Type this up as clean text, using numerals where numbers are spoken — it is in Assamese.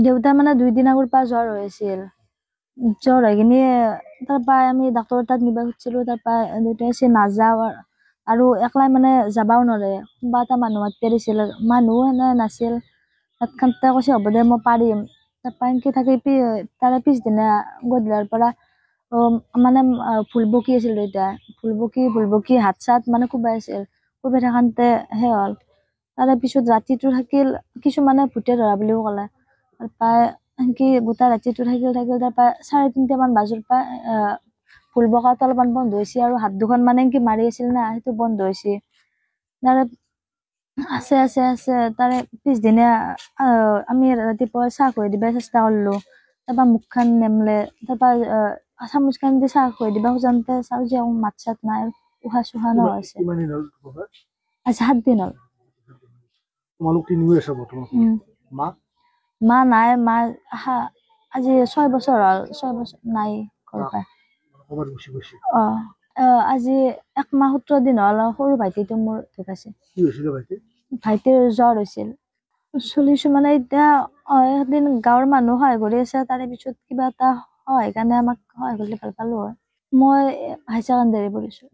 দেউতা মানে 2 দিন আগৰ পৰা জ্বৰ হৈ আছিল। জ্বৰ হৈ কিনে তাৰপৰা আমি ডাক্তৰৰ তাত নিব খুজিছিলো। তাৰপৰা দেউতাই কৈছে নাযাওঁ আৰু একলাই মানে যাবাও নোৱাৰে। কোনোবা এটা মানুহ মাতি দিছিল, মানুহ সেনে নাছিল। তাত কৈছে হ'ব দে মই পাৰিম। তাৰপৰা এনেকৈ থাকি তাৰে পিছদিনা গধূলিৰ পৰা মানে ভুল বকি আছিল দেউতাই। ভুল বকি হাত চাত মানে কোবাই আছিল। কোবাই থাকোঁতে সেই হ'ল। তাৰে পিছত ৰাতিটো থাকিল, কিছুমানে ভূতে ধৰা বুলিও ক'লে। তাৰপৰা সেনেকৈ গোটেই ৰাতিটো থাকিল। তাৰপৰা 3:30মান বজাৰ পৰা ভুল বকাটো অলপমান বন্ধ হৈছে আৰু হাত দুখন মানে এনেকৈ মাৰি আছিল না, সেইটো বন্ধ হৈছে। তাৰে আছে তাৰে পিছদিনা আমি ৰাতিপুৱা চাহ খুৱাই দিব চেষ্টা কৰিলো। তাৰপৰা মুখখন নেমলে। তাৰপৰা চামুচখন দি চাহ খুৱাই দিব খোজোঁতে চাওঁ যে মাত চাত নাই, উশাহ চুশাহ নোহোৱা হৈছে। আজি 7 দিন হ'ল। তোমালোক তিনিও আছে বৰ্তমান? মা নাই, মা আজি 6 বছৰ হ'ল, 6 বছৰ নাই ঘৰ পাই। আজি 1 মাহ 17 দিন হ'ল সৰু ভাইটিটো মোৰ ঢুকাইছে। কি হৈছিলে ভাইটিৰ জ্বৰ হৈছিল। চলিছো মানে এতিয়া এদিন গাঁৱৰ মানুহ সহায় কৰি আছে। তাৰে পিছত কিবা এটা সহায় কাৰণে আমাক সহায় কৰিলে ভাল পালো হয়। মই হাই ছেকেণ্ডাৰী পঢ়িছো।